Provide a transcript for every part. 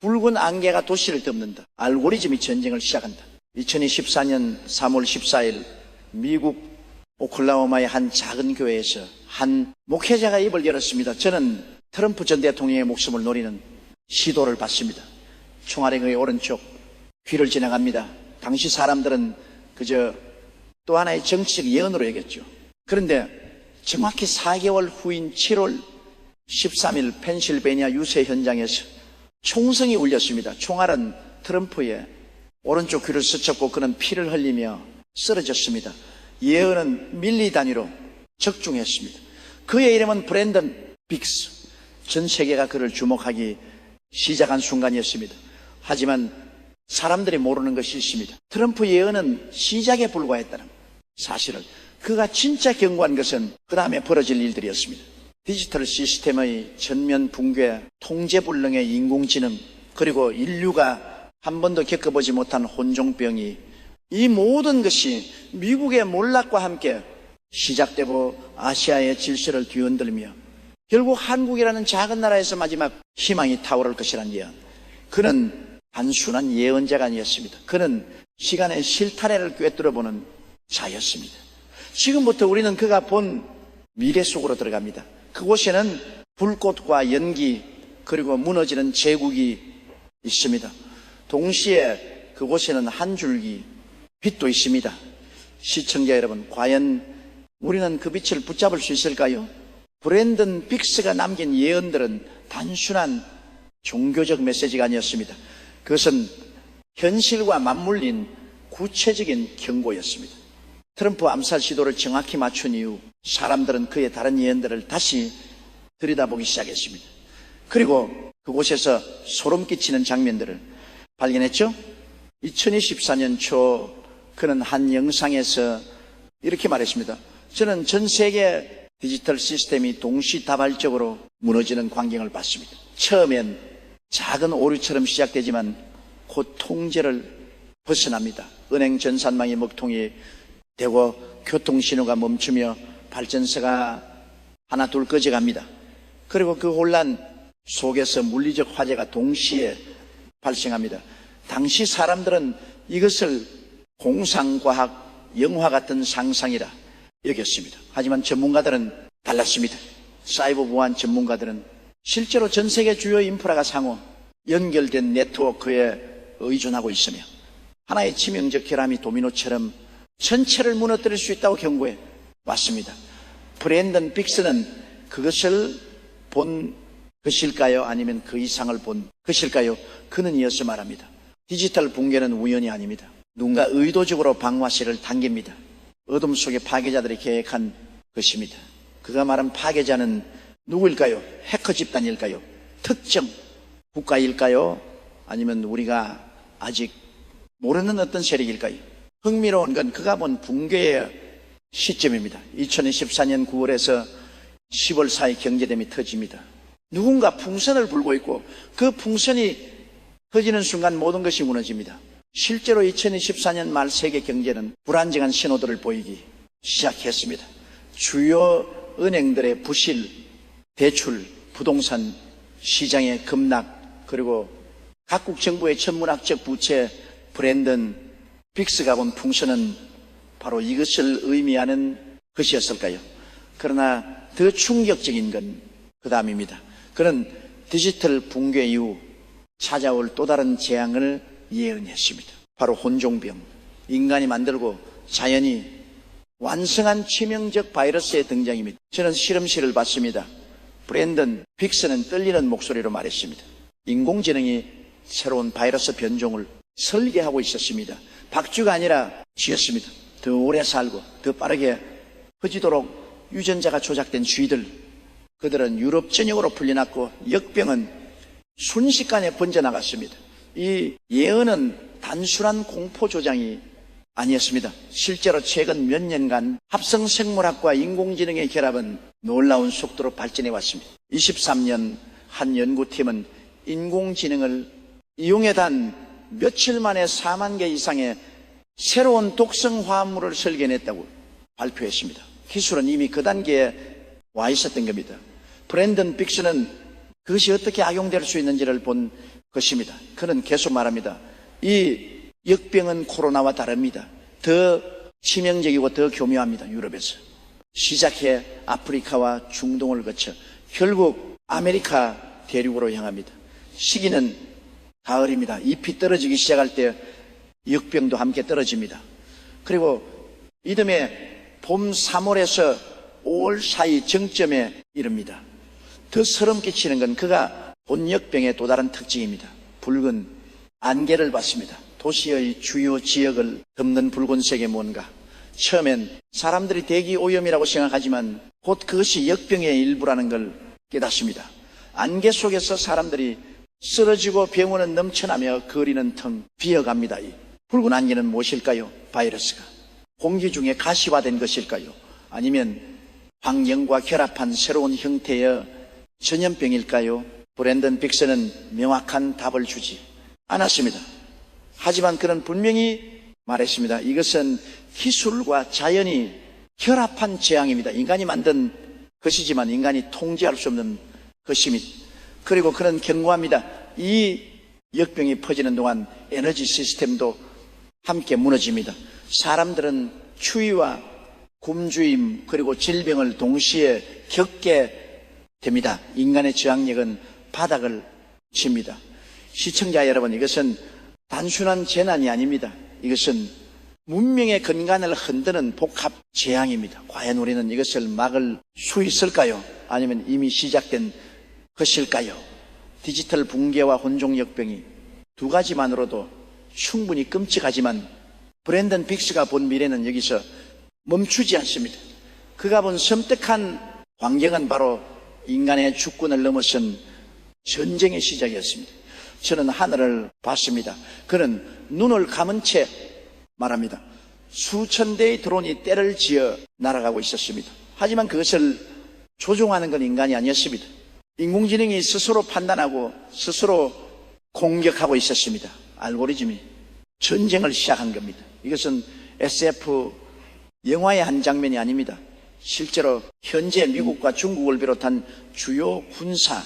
붉은 안개가 도시를 덮는다. 알고리즘이 전쟁을 시작한다. 2024년 3월 14일 미국 오클라호마의 한 작은 교회에서 한 목회자가 입을 열었습니다. 저는 트럼프 전 대통령의 목숨을 노리는 시도를 봤습니다. 총알행의 오른쪽 귀를 지나갑니다. 당시 사람들은 그저 또 하나의 정치적 예언으로 여겼죠. 그런데 정확히 4개월 후인 7월 13일 펜실베니아 유세 현장에서 총성이 울렸습니다. 총알은 트럼프의 오른쪽 귀를 스쳤고 그는 피를 흘리며 쓰러졌습니다. 예언은 밀리 단위로 적중했습니다. 그의 이름은 브랜든 빅스. 전 세계가 그를 주목하기 시작한 순간이었습니다. 하지만 사람들이 모르는 것이 있습니다. 트럼프 예언은 시작에 불과했다는 사실을. 그가 진짜 경고한 것은 그 다음에 벌어질 일들이었습니다. 디지털 시스템의 전면 붕괴, 통제불능의 인공지능, 그리고 인류가 한 번도 겪어보지 못한 혼종병이, 이 모든 것이 미국의 몰락과 함께 시작되고 아시아의 질서를 뒤흔들며 결국 한국이라는 작은 나라에서 마지막 희망이 타오를 것이라는 예언. 그는 단순한 예언자가 아니었습니다. 그는 시간의 실타래를 꿰뚫어보는 자였습니다. 지금부터 우리는 그가 본 미래 속으로 들어갑니다. 그곳에는 불꽃과 연기 그리고 무너지는 제국이 있습니다. 동시에 그곳에는 한 줄기 빛도 있습니다. 시청자 여러분, 과연 우리는 그 빛을 붙잡을 수 있을까요? 브랜든 빅스가 남긴 예언들은 단순한 종교적 메시지가 아니었습니다. 그것은 현실과 맞물린 구체적인 경고였습니다. 트럼프 암살 시도를 정확히 맞춘 이후 사람들은 그의 다른 예언들을 다시 들여다보기 시작했습니다. 그리고 그곳에서 소름 끼치는 장면들을 발견했죠. 2024년 초 그는 한 영상에서 이렇게 말했습니다. 저는 전 세계 디지털 시스템이 동시다발적으로 무너지는 광경을 봤습니다. 처음엔 작은 오류처럼 시작되지만 곧 통제를 벗어납니다. 은행 전산망이 먹통이 되고 교통신호가 멈추며 발전소가 하나 둘 꺼져갑니다. 그리고 그 혼란 속에서 물리적 화재가 동시에 발생합니다. 당시 사람들은 이것을 공상과학 영화 같은 상상이라 여겼습니다. 하지만 전문가들은 달랐습니다. 사이버 보안 전문가들은 실제로 전 세계 주요 인프라가 상호 연결된 네트워크에 의존하고 있으며 하나의 치명적 결함이 도미노처럼 전체를 무너뜨릴 수 있다고 경고해 왔습니다. 브랜든 빅스는 그것을 본 것일까요? 아니면 그 이상을 본 것일까요? 그는 이어서 말합니다. 디지털 붕괴는 우연이 아닙니다. 누군가 의도적으로 방화쇠를 당깁니다. 어둠 속에 파괴자들이 계획한 것입니다. 그가 말한 파괴자는 누구일까요? 해커 집단일까요? 특정 국가일까요? 아니면 우리가 아직 모르는 어떤 세력일까요? 흥미로운 건 그가 본 붕괴의 시점입니다. 2014년 9월에서 10월 사이 경제담이 터집니다. 누군가 풍선을 불고 있고 그 풍선이 터지는 순간 모든 것이 무너집니다. 실제로 2024년 말 세계 경제는 불안정한 신호들을 보이기 시작했습니다. 주요 은행들의 부실, 대출, 부동산 시장의 급락, 그리고 각국 정부의 천문학적 부채. 브랜든 빅스가 본 풍선은 바로 이것을 의미하는 것이었을까요? 그러나 더 충격적인 건 그 다음입니다. 그는 디지털 붕괴 이후 찾아올 또 다른 재앙을 예언했습니다. 바로 혼종병. 인간이 만들고 자연이 완성한 치명적 바이러스의 등장입니다. 저는 실험실을 봤습니다. 브랜든 빅스는 떨리는 목소리로 말했습니다. 인공지능이 새로운 바이러스 변종을 설계하고 있었습니다. 박쥐가 아니라 쥐였습니다. 더 오래 살고 더 빠르게 퍼지도록 유전자가 조작된 쥐들, 그들은 유럽 전역으로 풀려났고 역병은 순식간에 번져나갔습니다. 이 예언은 단순한 공포 조장이 아니었습니다. 실제로 최근 몇 년간 합성생물학과 인공지능의 결합은 놀라운 속도로 발전해 왔습니다. 23년 한 연구팀은 인공지능을 이용해 단 며칠 만에 4만 개 이상의 새로운 독성 화합물을 설계했다고 발표했습니다. 기술은 이미 그 단계에 와 있었던 겁니다. 브랜든 빅스는 그것이 어떻게 악용될 수 있는지를 본 것입니다. 그는 계속 말합니다. 이 역병은 코로나와 다릅니다. 더 치명적이고 더 교묘합니다. 유럽에서 시작해 아프리카와 중동을 거쳐 결국 아메리카 대륙으로 향합니다. 시기는 가을입니다. 잎이 떨어지기 시작할 때 역병도 함께 떨어집니다. 그리고 이듬해 봄 3월에서 5월 사이 정점에 이릅니다. 더 소름 끼치는 건 그가 본 역병의 또 다른 특징입니다. 붉은 안개를 봤습니다. 도시의 주요 지역을 덮는 붉은색의 뭔가. 처음엔 사람들이 대기 오염이라고 생각하지만 곧 그것이 역병의 일부라는 걸 깨닫습니다. 안개 속에서 사람들이 쓰러지고 병원은 넘쳐나며 거리는 텅 비어갑니다. 이 붉은 안개는 무엇일까요? 바이러스가. 공기 중에 가시화된 것일까요? 아니면 환경과 결합한 새로운 형태의 전염병일까요? 브랜든 빅스는 명확한 답을 주지 않았습니다. 하지만 그는 분명히 말했습니다. 이것은 기술과 자연이 결합한 재앙입니다. 인간이 만든 것이지만 인간이 통제할 수 없는 것입니다. 그리고 그는 경고합니다. 이 역병이 퍼지는 동안 에너지 시스템도 함께 무너집니다. 사람들은 추위와 굶주림 그리고 질병을 동시에 겪게 됩니다. 인간의 저항력은 바닥을 칩니다. 시청자 여러분, 이것은 단순한 재난이 아닙니다. 이것은 문명의 근간을 흔드는 복합 재앙입니다. 과연 우리는 이것을 막을 수 있을까요? 아니면 이미 시작된 것일까요? 디지털 붕괴와 혼종 역병이 두 가지만으로도 충분히 끔찍하지만 브랜든 빅스가 본 미래는 여기서 멈추지 않습니다. 그가 본 섬뜩한 광경은 바로 인간의 주권을 넘어선 전쟁의 시작이었습니다. 저는 하늘을 봤습니다. 그는 눈을 감은 채 말합니다. 수천 대의 드론이 때를 지어 날아가고 있었습니다. 하지만 그것을 조종하는 건 인간이 아니었습니다. 인공지능이 스스로 판단하고 스스로 공격하고 있었습니다. 알고리즘이 전쟁을 시작한 겁니다. 이것은 SF 영화의 한 장면이 아닙니다. 실제로 현재 미국과 중국을 비롯한 주요 군사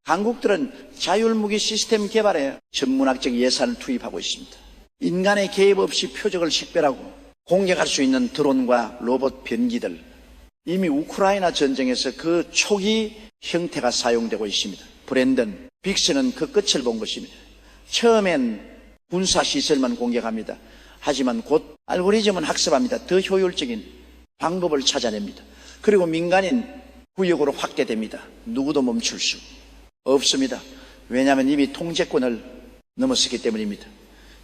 강국들은 자율무기 시스템 개발에 전문학적 예산을 투입하고 있습니다. 인간의 개입 없이 표적을 식별하고 공격할 수 있는 드론과 로봇 변기들, 이미 우크라이나 전쟁에서 그 초기 형태가 사용되고 있습니다. 브랜든 빅스는 그 끝을 본 것입니다. 처음엔 군사시설만 공격합니다. 하지만 곧 알고리즘은 학습합니다. 더 효율적인 방법을 찾아냅니다. 그리고 민간인 구역으로 확대됩니다. 누구도 멈출 수 없습니다. 왜냐하면 이미 통제권을 넘어섰기 때문입니다.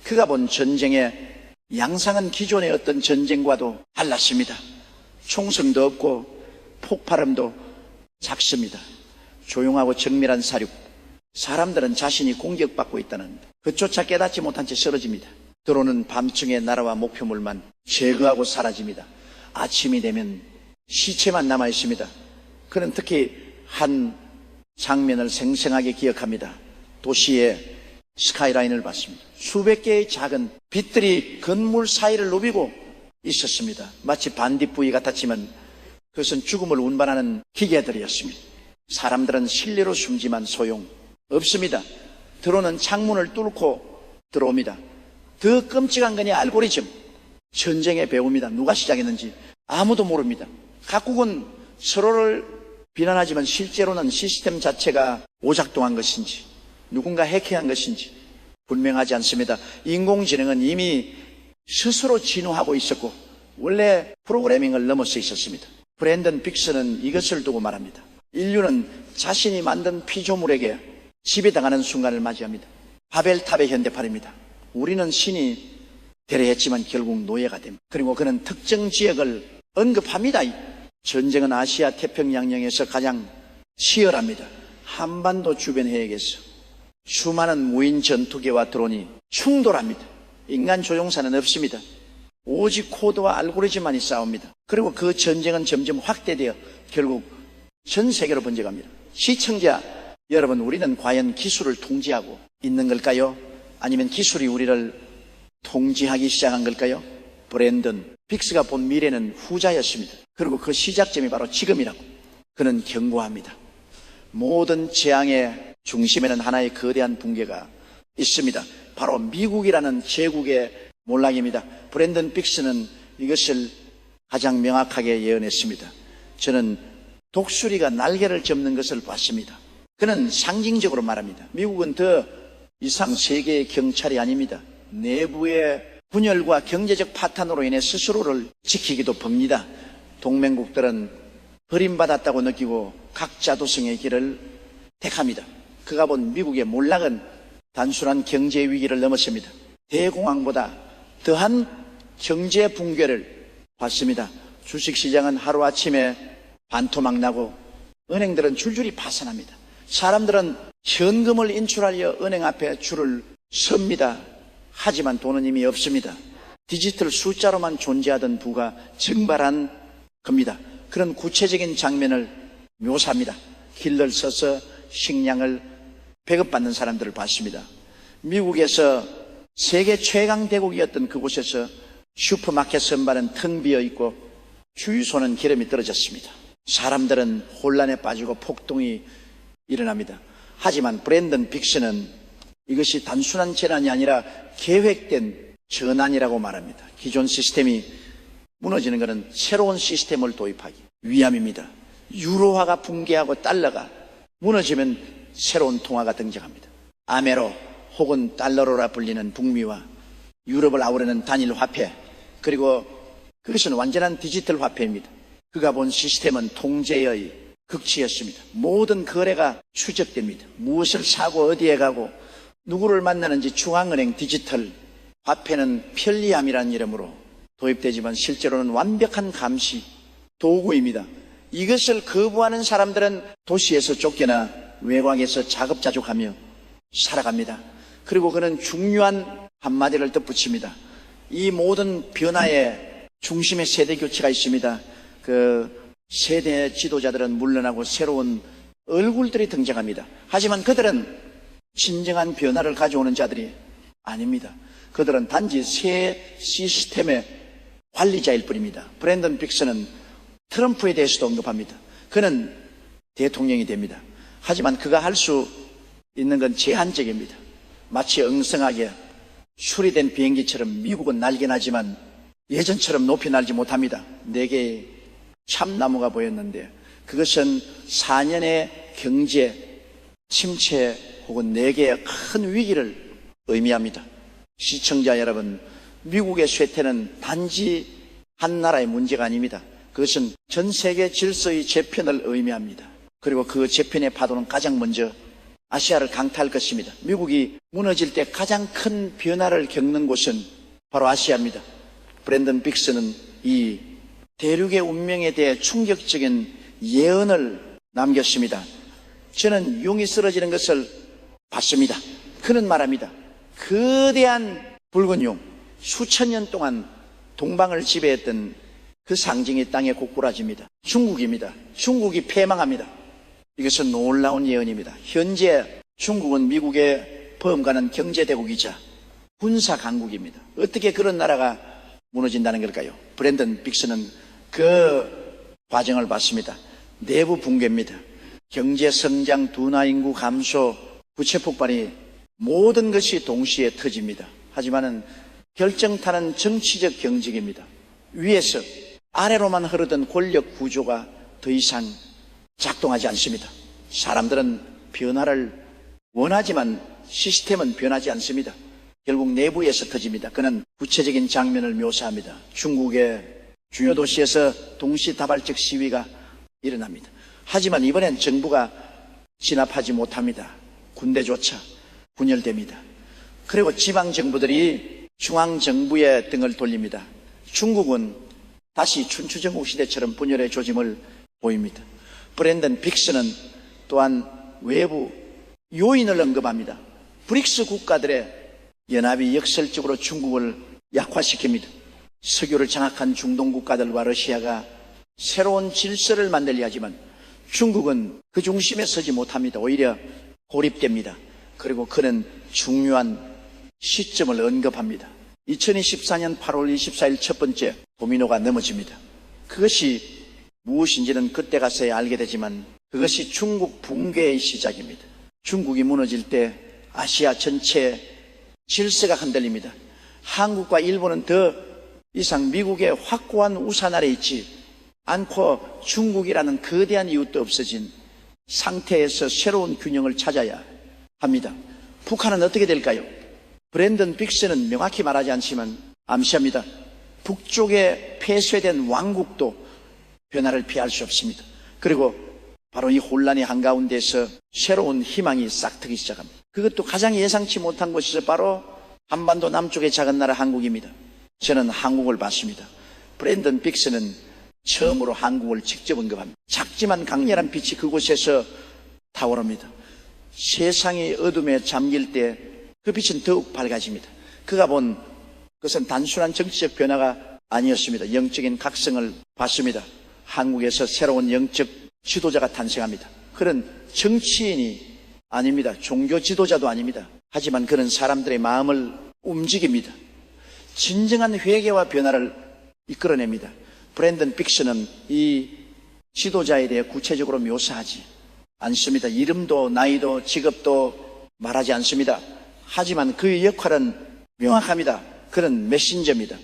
그가 본 전쟁의 양상은 기존의 어떤 전쟁과도 달랐습니다. 총성도 없고 폭발음도 작습니다. 조용하고 정밀한 사륙. 사람들은 자신이 공격받고 있다는 그조차 깨닫지 못한 채 쓰러집니다. 드론은 밤중에 날아와 목표물만 제거하고 사라집니다. 아침이 되면 시체만 남아 있습니다. 그는 특히 한 장면을 생생하게 기억합니다. 도시의 스카이라인을 봤습니다. 수백 개의 작은 빛들이 건물 사이를 누비고 있었습니다. 마치 반딧불이 같았지만 그것은 죽음을 운반하는 기계들이었습니다. 사람들은 실내로 숨지만 소용 없습니다. 드론은 창문을 뚫고 들어옵니다. 더 끔찍한 거니 알고리즘. 전쟁의 배후입니다. 누가 시작했는지 아무도 모릅니다. 각국은 서로를 비난하지만 실제로는 시스템 자체가 오작동한 것인지 누군가 해킹한 것인지 분명하지 않습니다. 인공지능은 이미 스스로 진화하고 있었고 원래 프로그래밍을 넘어서 있었습니다. 브랜든 빅스는 이것을 두고 말합니다. 인류는 자신이 만든 피조물에게 지배당하는 순간을 맞이합니다. 바벨탑의 현대판입니다. 우리는 신이 되려 했지만 결국 노예가 됩니다. 그리고 그는 특정 지역을 언급합니다. 전쟁은 아시아 태평양령에서 가장 치열합니다. 한반도 주변 해역에서 수많은 무인 전투기와 드론이 충돌합니다. 인간 조종사는 없습니다. 오직 코드와 알고리즘만이 싸웁니다. 그리고 그 전쟁은 점점 확대되어 결국 전 세계로 번져갑니다. 시청자 여러분, 우리는 과연 기술을 통제하고 있는 걸까요? 아니면 기술이 우리를 통제하기 시작한 걸까요? 브랜든 빅스가 본 미래는 후자였습니다. 그리고 그 시작점이 바로 지금이라고 그는 경고합니다. 모든 재앙의 중심에는 하나의 거대한 붕괴가 있습니다. 바로 미국이라는 제국의 몰락입니다. 브랜든 빅스는 이것을 가장 명확하게 예언했습니다. 저는 독수리가 날개를 접는 것을 봤습니다. 그는 상징적으로 말합니다. 미국은 더 이상 세계의 경찰이 아닙니다. 내부의 분열과 경제적 파탄으로 인해 스스로를 지키기도 봅니다. 동맹국들은 버림받았다고 느끼고 각자 도성의 길을 택합니다. 그가 본 미국의 몰락은 단순한 경제 위기를 넘었습니다. 대공황보다 더한 경제 붕괴를 봤습니다. 주식시장은 하루아침에 반토막 나고 은행들은 줄줄이 파산합니다. 사람들은 현금을 인출하려 은행 앞에 줄을 섭니다. 하지만 돈은 이미 없습니다. 디지털 숫자로만 존재하던 부가 증발한 겁니다. 그런 구체적인 장면을 묘사합니다. 길을 서서 식량을 배급받는 사람들을 봤습니다. 미국에서 세계 최강 대국이었던 그곳에서 슈퍼마켓 선반은 텅 비어 있고 주유소는 기름이 떨어졌습니다. 사람들은 혼란에 빠지고 폭동이 일어납니다. 하지만 브랜든 빅스는 이것이 단순한 재난이 아니라 계획된 전환이라고 말합니다. 기존 시스템이 무너지는 것은 새로운 시스템을 도입하기 위함입니다. 유로화가 붕괴하고 달러가 무너지면 새로운 통화가 등장합니다. 아메로 혹은 달러로라 불리는 북미와 유럽을 아우르는 단일 화폐, 그리고 그것은 완전한 디지털 화폐입니다. 그가 본 시스템은 통제의 극치였습니다. 모든 거래가 추적됩니다. 무엇을 사고 어디에 가고 누구를 만나는지 중앙은행 디지털 화폐는 편리함이라는 이름으로 도입되지만 실제로는 완벽한 감시 도구입니다. 이것을 거부하는 사람들은 도시에서 쫓겨나 외곽에서 자급자족하며 살아갑니다. 그리고 그는 중요한 한마디를 덧붙입니다. 이 모든 변화의 중심에 세대 교체가 있습니다. 그 세대 지도자들은 물러나고 새로운 얼굴들이 등장합니다. 하지만 그들은 진정한 변화를 가져오는 자들이 아닙니다. 그들은 단지 새 시스템의 관리자일 뿐입니다. 브랜든 빅스는 트럼프에 대해서도 언급합니다. 그는 대통령이 됩니다. 하지만 그가 할 수 있는 건 제한적입니다. 마치 엉성하게 수리된 비행기처럼 미국은 날긴 하지만 예전처럼 높이 날지 못합니다. 4개의 참나무가 보였는데 그것은 4년의 경제 침체 혹은 4개의 큰 위기를 의미합니다. 시청자 여러분, 미국의 쇠퇴는 단지 한 나라의 문제가 아닙니다. 그것은 전 세계 질서의 재편을 의미합니다. 그리고 그 재편의 파도는 가장 먼저 아시아를 강타할 것입니다. 미국이 무너질 때 가장 큰 변화를 겪는 곳은 바로 아시아입니다. 브랜든 빅스는 이 대륙의 운명에 대해 충격적인 예언을 남겼습니다. 저는 용이 쓰러지는 것을 봤습니다. 그는 말합니다. 거대한 붉은 용, 수천 년 동안 동방을 지배했던 그 상징이 땅에 고꾸라집니다. 중국입니다. 중국이 패망합니다. 이것은 놀라운 예언입니다. 현재 중국은 미국의 범가는 경제대국이자 군사강국입니다. 어떻게 그런 나라가 무너진다는 걸까요? 브랜든 빅스는 그 과정을 봤습니다. 내부 붕괴입니다. 경제성장, 둔화 인구 감소, 부채 폭발이 모든 것이 동시에 터집니다. 하지만은 결정타는 정치적 경직입니다. 위에서 아래로만 흐르던 권력 구조가 더 이상 작동하지 않습니다. 사람들은 변화를 원하지만 시스템은 변하지 않습니다. 결국 내부에서 터집니다. 그는 구체적인 장면을 묘사합니다. 중국의 주요 도시에서 동시다발적 시위가 일어납니다. 하지만 이번엔 정부가 진압하지 못합니다. 군대조차 분열됩니다. 그리고 지방정부들이 중앙정부의 등을 돌립니다. 중국은 다시 춘추전국 시대처럼 분열의 조짐을 보입니다. 브랜든 빅스는 또한 외부 요인을 언급합니다. 브릭스 국가들의 연합이 역설적으로 중국을 약화시킵니다. 석유를 장악한 중동 국가들과 러시아가 새로운 질서를 만들려 하지만 중국은 그 중심에 서지 못합니다. 오히려 고립됩니다. 그리고 그는 중요한 시점을 언급합니다. 2024년 8월 24일 첫 번째 도미노가 넘어집니다. 그것이 무엇인지는 그때 가서야 알게 되지만 그것이 중국 붕괴의 시작입니다. 중국이 무너질 때 아시아 전체 질서가 흔들립니다. 한국과 일본은 더 이상 미국의 확고한 우산 아래 있지 않고 중국이라는 거대한 이웃도 없어진 상태에서 새로운 균형을 찾아야 합니다. 북한은 어떻게 될까요? 브랜든 빅스는 명확히 말하지 않지만 암시합니다. 북쪽에 폐쇄된 왕국도 변화를 피할 수 없습니다. 그리고 바로 이 혼란의 한가운데서 새로운 희망이 싹트기 시작합니다. 그것도 가장 예상치 못한 곳에서 바로 한반도 남쪽의 작은 나라 한국입니다. 저는 한국을 봤습니다. 브랜든 빅스는 처음으로 한국을 직접 언급합니다. 작지만 강렬한 빛이 그곳에서 타오릅니다. 세상이 어둠에 잠길 때 그 빛은 더욱 밝아집니다. 그가 본 그것은 단순한 정치적 변화가 아니었습니다. 영적인 각성을 봤습니다. 한국에서 새로운 영적 지도자가 탄생합니다. 그는 정치인이 아닙니다. 종교 지도자도 아닙니다. 하지만 그는 사람들의 마음을 움직입니다. 진정한 회개와 변화를 이끌어냅니다. 브랜든 빅스는 이 지도자에 대해 구체적으로 묘사하지 않습니다. 이름도 나이도 직업도 말하지 않습니다. 하지만 그의 역할은 명확합니다. 그는 메신저입니다.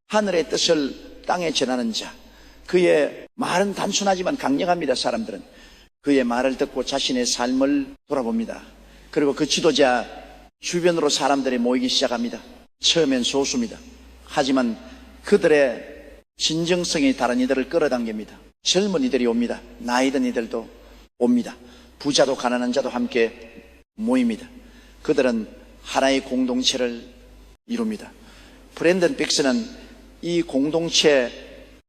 하늘의 뜻을 땅에 전하는 자. 그의 말은 단순하지만 강력합니다. 사람들은 그의 말을 듣고 자신의 삶을 돌아봅니다. 그리고 그 지도자 주변으로 사람들이 모이기 시작합니다. 처음엔 소수입니다. 하지만 그들의 진정성이 다른 이들을 끌어당깁니다. 젊은이들이 옵니다. 나이 든 이들도 옵니다. 부자도 가난한 자도 함께 모입니다. 그들은 하나의 공동체를 이룹니다. 브랜든 빅스는 이 공동체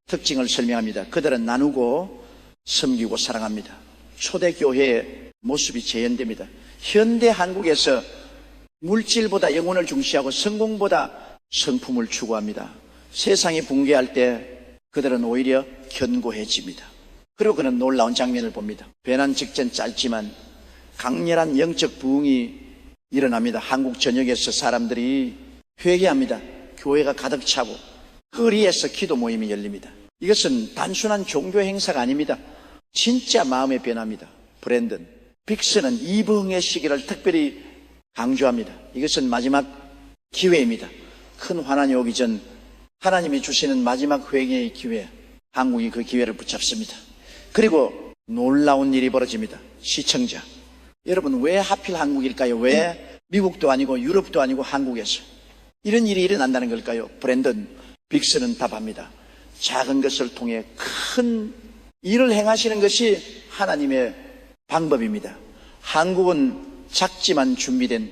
특징을 설명합니다. 그들은 나누고 섬기고 사랑합니다. 초대교회의 모습이 재현됩니다. 현대 한국에서 물질보다 영혼을 중시하고 성공보다 성품을 추구합니다. 세상이 붕괴할 때 그들은 오히려 견고해집니다. 그리고 그는 놀라운 장면을 봅니다. 배난 직전 짧지만 강렬한 영적 부흥이 일어납니다. 한국 전역에서 사람들이 회개합니다. 교회가 가득 차고 거리에서 기도 모임이 열립니다. 이것은 단순한 종교 행사가 아닙니다. 진짜 마음의 변화입니다. 브랜든 빅스는 이 부흥의 시기를 특별히 강조합니다. 이것은 마지막 기회입니다. 큰 환난이 오기 전 하나님이 주시는 마지막 회개의 기회, 한국이 그 기회를 붙잡습니다. 그리고 놀라운 일이 벌어집니다. 시청자, 여러분 왜 하필 한국일까요? 왜 미국도 아니고 유럽도 아니고 한국에서 이런 일이 일어난다는 걸까요? 브랜든 빅스는 답합니다. 작은 것을 통해 큰 일을 행하시는 것이 하나님의 방법입니다. 한국은 작지만 준비된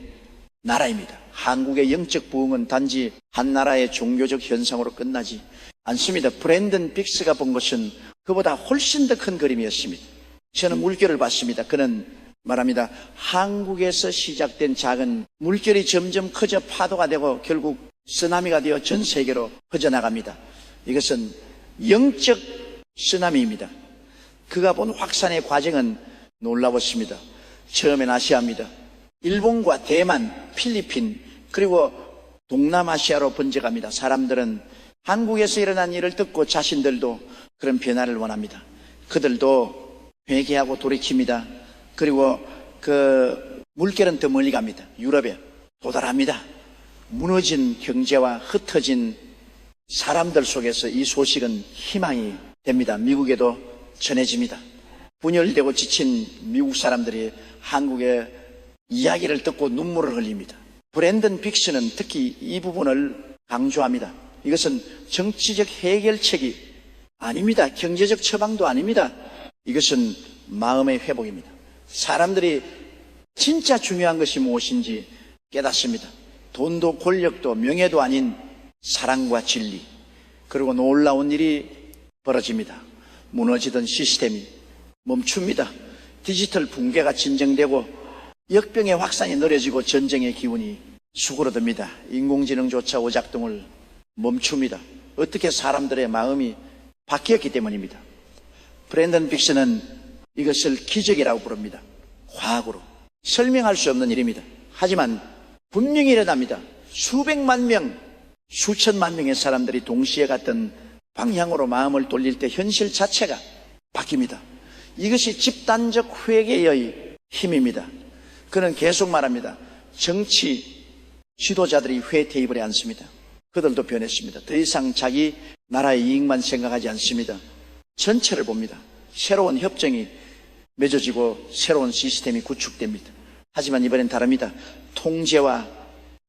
나라입니다. 한국의 영적 부흥은 단지 한 나라의 종교적 현상으로 끝나지 않습니다. 브랜든 빅스가 본 것은 그보다 훨씬 더 큰 그림이었습니다. 저는 물결을 봤습니다. 그는 말합니다. 한국에서 시작된 작은 물결이 점점 커져 파도가 되고 결국 쓰나미가 되어 전 세계로 퍼져나갑니다. 이것은 영적 쓰나미입니다. 그가 본 확산의 과정은 놀라웠습니다. 처음엔 아시아입니다. 일본과 대만, 필리핀, 그리고 동남아시아로 번져갑니다. 사람들은 한국에서 일어난 일을 듣고 자신들도 그런 변화를 원합니다. 그들도 회개하고 돌이킵니다. 그리고 그 물결은 더 멀리 갑니다. 유럽에 도달합니다. 무너진 경제와 흩어진 사람들 속에서 이 소식은 희망이 됩니다. 미국에도 전해집니다. 분열되고 지친 미국 사람들이 한국의 이야기를 듣고 눈물을 흘립니다. 브랜든 빅스는 특히 이 부분을 강조합니다. 이것은 정치적 해결책이 아닙니다. 경제적 처방도 아닙니다. 이것은 마음의 회복입니다. 사람들이 진짜 중요한 것이 무엇인지 깨닫습니다. 돈도 권력도 명예도 아닌 사랑과 진리, 그리고 놀라운 일이 벌어집니다. 무너지던 시스템이 멈춥니다. 디지털 붕괴가 진정되고 역병의 확산이 느려지고 전쟁의 기운이 수그러듭니다. 인공지능조차 오작동을 멈춥니다. 어떻게 사람들의 마음이 바뀌었기 때문입니다. 브랜든 빅스는 이것을 기적이라고 부릅니다. 과학으로 설명할 수 없는 일입니다. 하지만 분명히 일어납니다. 수백만 명, 수천만 명의 사람들이 동시에 같은 방향으로 마음을 돌릴 때 현실 자체가 바뀝니다. 이것이 집단적 회개의 힘입니다. 그는 계속 말합니다. 정치 지도자들이 회 테이블에 앉습니다. 그들도 변했습니다. 더 이상 자기 나라의 이익만 생각하지 않습니다. 전체를 봅니다. 새로운 협정이 맺어지고 새로운 시스템이 구축됩니다. 하지만 이번엔 다릅니다. 통제와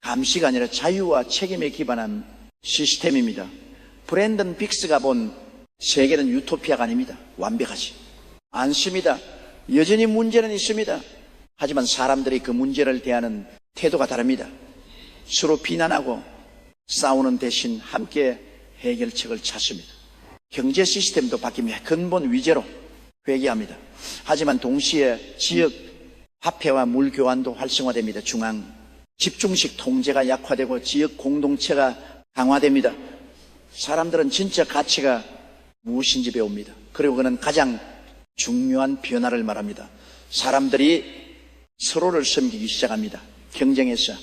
감시가 아니라 자유와 책임에 기반한 시스템입니다. 브랜든 빅스가 본 세계는 유토피아가 아닙니다. 완벽하지 않습니다. 여전히 문제는 있습니다. 하지만 사람들이 그 문제를 대하는 태도가 다릅니다. 서로 비난하고 싸우는 대신 함께 해결책을 찾습니다. 경제 시스템도 바뀝니다. 근본 위제로 회귀합니다. 하지만 동시에 지역 화폐와 물 교환도 활성화됩니다. 중앙 집중식 통제가 약화되고 지역 공동체가 강화됩니다. 사람들은 진짜 가치가 무엇인지 배웁니다. 그리고 그는 가장 중요한 변화를 말합니다. 사람들이 서로를 섬기기 시작합니다. 경쟁에서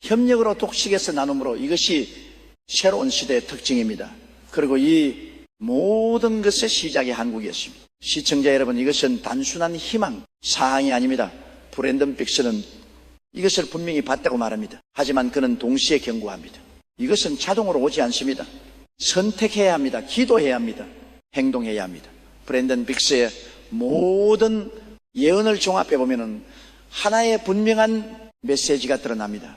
협력으로 독식에서 나눔으로 이것이 새로운 시대의 특징입니다. 그리고 이 모든 것의 시작이 한국이었습니다. 시청자 여러분, 이것은 단순한 희망 사항이 아닙니다. 브랜든 빅스는 이것을 분명히 봤다고 말합니다. 하지만 그는 동시에 경고합니다. 이것은 자동으로 오지 않습니다. 선택해야 합니다. 기도해야 합니다. 행동해야 합니다. 브랜든 빅스의 모든 예언을 종합해 보면 하나의 분명한 메시지가 드러납니다.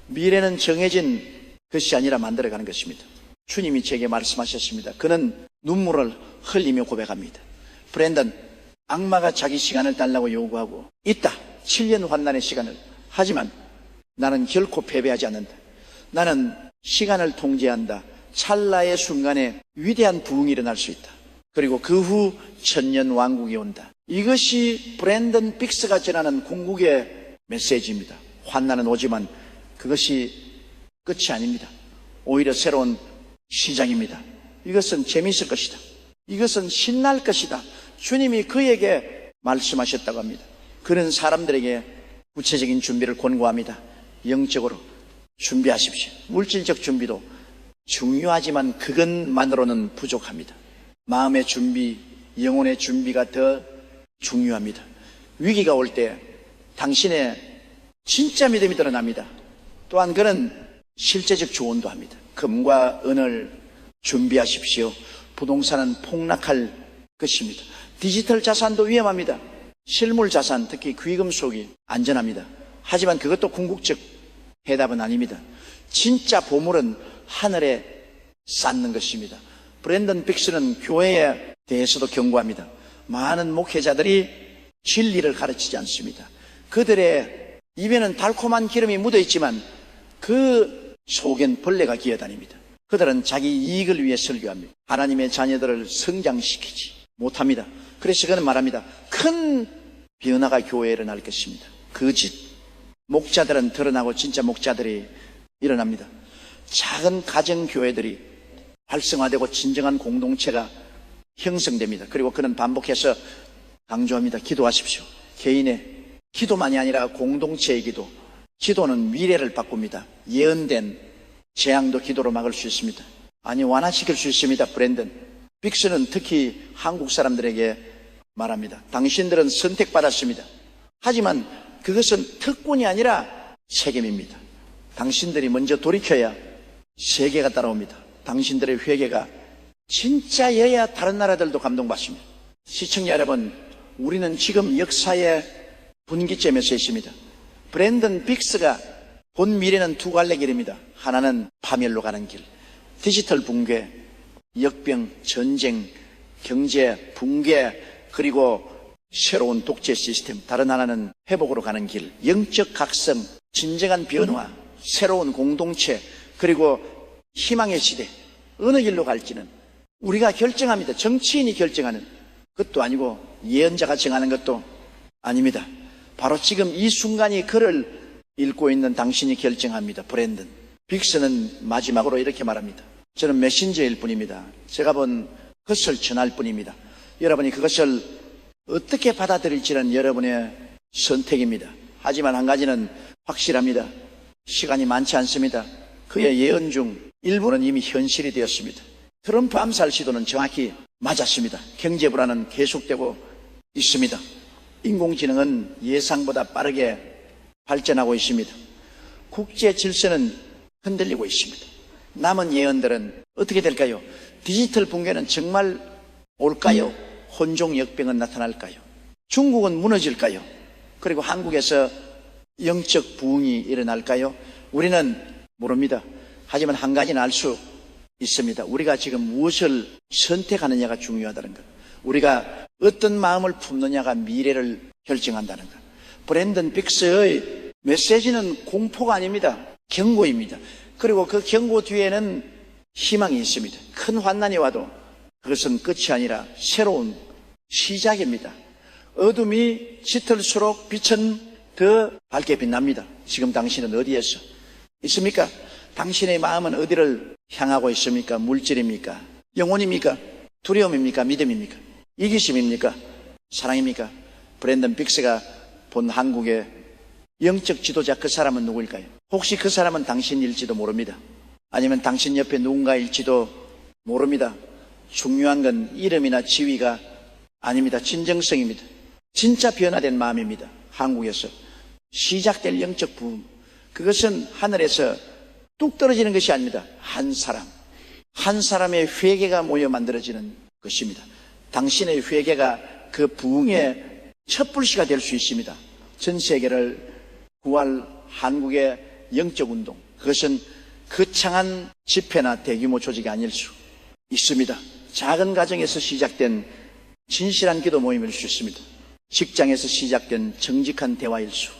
미래는 정해진 것이 아니라 만들어가는 것입니다. 주님이 제게 말씀하셨습니다. 그는 눈물을 흘리며 고백합니다. 브랜든, 악마가 자기 시간을 달라고 요구하고 있다. 7년 환난의 시간을. 하지만 나는 결코 패배하지 않는다. 나는 시간을 통제한다. 찰나의 순간에 위대한 부흥이 일어날 수 있다. 그리고 그 후 천년 왕국이 온다. 이것이 브랜든 빅스가 전하는 궁극의 메시지입니다. 환난은 오지만 그것이 끝이 아닙니다. 오히려 새로운 시작입니다. 이것은 재미있을 것이다. 이것은 신날 것이다. 주님이 그에게 말씀하셨다고 합니다. 그런 사람들에게 구체적인 준비를 권고합니다. 영적으로 준비하십시오. 물질적 준비도 중요하지만 그것만으로는 부족합니다. 마음의 준비, 영혼의 준비가 더 중요합니다. 위기가 올 때 당신의 진짜 믿음이 드러납니다. 또한 그는 실제적 조언도 합니다. 금과 은을 준비하십시오. 부동산은 폭락할 것입니다. 디지털 자산도 위험합니다. 실물 자산, 특히 귀금속이 안전합니다. 하지만 그것도 궁극적 해답은 아닙니다. 진짜 보물은 하늘에 쌓는 것입니다. 브랜든 빅스는 교회에 대해서도 경고합니다. 많은 목회자들이 진리를 가르치지 않습니다. 그들의 입에는 달콤한 기름이 묻어있지만 그 속엔 벌레가 기어다닙니다. 그들은 자기 이익을 위해 설교합니다. 하나님의 자녀들을 성장시키지 못합니다. 그래서 그는 말합니다. 큰 변화가 교회에 일어날 것입니다. 거짓 목자들은 드러나고 진짜 목자들이 일어납니다. 작은 가정교회들이 활성화되고 진정한 공동체가 형성됩니다. 그리고 그는 반복해서 강조합니다. 기도하십시오. 개인의 기도만이 아니라 공동체의 기도. 기도는 미래를 바꿉니다. 예언된 재앙도 기도로 막을 수 있습니다. 아니, 완화시킬 수 있습니다. 브랜든 빅스는 특히 한국 사람들에게 말합니다. 당신들은 선택받았습니다. 하지만 그것은 특권이 아니라 책임입니다. 당신들이 먼저 돌이켜야 세계가 따라옵니다. 당신들의 회개가 진짜여야 다른 나라들도 감동받습니다. 시청자 여러분, 우리는 지금 역사의 분기점에 서 있습니다. 브랜든 빅스가 본 미래는 두 갈래 길입니다. 하나는 파멸로 가는 길, 디지털 붕괴, 역병, 전쟁, 경제 붕괴, 그리고 새로운 독재 시스템. 다른 하나는 회복으로 가는 길, 영적 각성, 진정한 변화, 새로운 공동체, 그리고 희망의 시대. 어느 길로 갈지는 우리가 결정합니다. 정치인이 결정하는 것도 아니고 예언자가 정하는 것도 아닙니다. 바로 지금 이 순간이 글을 읽고 있는 당신이 결정합니다. 브랜든 빅스는 마지막으로 이렇게 말합니다. 저는 메신저일 뿐입니다. 제가 본 것을 전할 뿐입니다. 여러분이 그것을 어떻게 받아들일지는 여러분의 선택입니다. 하지만 한 가지는 확실합니다. 시간이 많지 않습니다. 그의 예언 중 일부는 이미 현실이 되었습니다. 트럼프 암살 시도는 정확히 맞았습니다. 경제 불안은 계속되고 있습니다. 인공지능은 예상보다 빠르게 발전하고 있습니다. 국제 질서는 흔들리고 있습니다. 남은 예언들은 어떻게 될까요? 디지털 붕괴는 정말 올까요? 혼종 역병은 나타날까요? 중국은 무너질까요? 그리고 한국에서 영적 부흥이 일어날까요? 우리는 모릅니다. 하지만 한 가지는 알 수 있습니다. 우리가 지금 무엇을 선택하느냐가 중요하다는 것. 우리가 어떤 마음을 품느냐가 미래를 결정한다는 것. 브랜든 빅스의 메시지는 공포가 아닙니다. 경고입니다. 그리고 그 경고 뒤에는 희망이 있습니다. 큰 환난이 와도 그것은 끝이 아니라 새로운 시작입니다. 어둠이 짙을수록 빛은 더 밝게 빛납니다. 지금 당신은 어디에서 있습니까? 당신의 마음은 어디를 향하고 있습니까? 물질입니까? 영혼입니까? 두려움입니까? 믿음입니까? 이기심입니까? 사랑입니까? 브랜든 빅스가 본 한국의 영적 지도자, 그 사람은 누구일까요? 혹시 그 사람은 당신일지도 모릅니다. 아니면 당신 옆에 누군가일지도 모릅니다. 중요한 건 이름이나 지위가 아닙니다. 진정성입니다. 진짜 변화된 마음입니다. 한국에서 시작될 영적 부흥, 그것은 하늘에서 뚝 떨어지는 것이 아닙니다. 한 사람의 회개가 모여 만들어지는 것입니다. 당신의 회개가 그 부흥의 촛불시가 될 수 있습니다. 전 세계를 구할 한국의 영적 운동, 그것은 거창한 집회나 대규모 조직이 아닐 수 있습니다. 작은 가정에서 시작된 진실한 기도 모임일 수 있습니다. 직장에서 시작된 정직한 대화일 수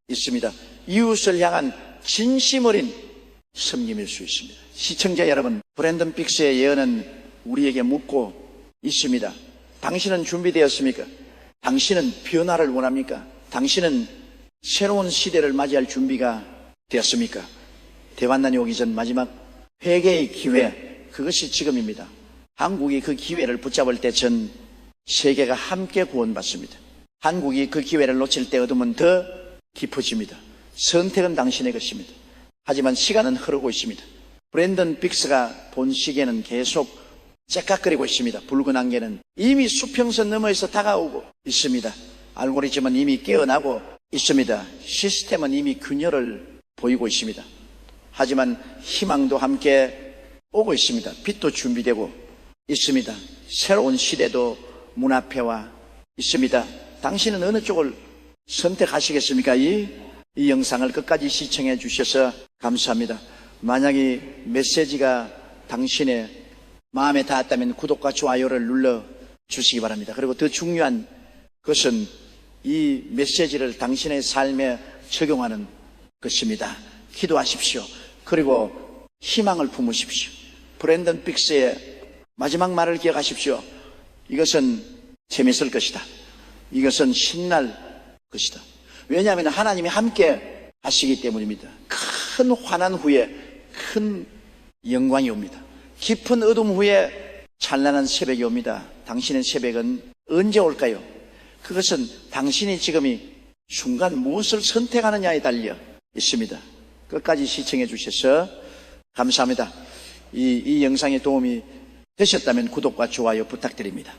있습니다. 이웃을 향한 진심 어린 섬김일 수 있습니다. 시청자 여러분, 브랜든 빅스의 예언은 우리에게 묻고 있습니다. 당신은 준비되었습니까? 당신은 변화를 원합니까? 당신은 새로운 시대를 맞이할 준비가 되었습니까? 대환난이 오기 전 마지막 회개의 기회, 그것이 지금입니다. 한국이 그 기회를 붙잡을 때 전 세계가 함께 구원받습니다. 한국이 그 기회를 놓칠 때 어둠은 더 깊어집니다. 선택은 당신의 것입니다. 하지만 시간은 흐르고 있습니다. 브랜든 빅스가 본 시계는 계속 째깍거리고 있습니다. 붉은 안개는 이미 수평선 너머에서 다가오고 있습니다. 알고리즘은 이미 깨어나고 있습니다. 시스템은 이미 균열을 보이고 있습니다. 하지만 희망도 함께 오고 있습니다. 빛도 준비되고 있습니다. 새로운 시대도 문 앞에 와 있습니다. 당신은 어느 쪽을 선택하시겠습니까? 이 영상을 끝까지 시청해 주셔서 감사합니다. 만약 이 메시지가 당신의 마음에 닿았다면 구독과 좋아요를 눌러 주시기 바랍니다. 그리고 더 중요한 것은 이 메시지를 당신의 삶에 적용하는 것입니다. 기도하십시오. 그리고 희망을 품으십시오. 브랜든 빅스의 마지막 말을 기억하십시오. 이것은 재밌을 것이다. 이것은 신날 것이다. 왜냐하면 하나님이 함께 하시기 때문입니다. 큰 환난 후에 큰 영광이 옵니다. 깊은 어둠 후에 찬란한 새벽이 옵니다. 당신의 새벽은 언제 올까요? 그것은 당신이 지금 이 순간 무엇을 선택하느냐에 달려 있습니다. 끝까지 시청해 주셔서 감사합니다. 이 영상에 도움이 되셨다면 구독과 좋아요 부탁드립니다.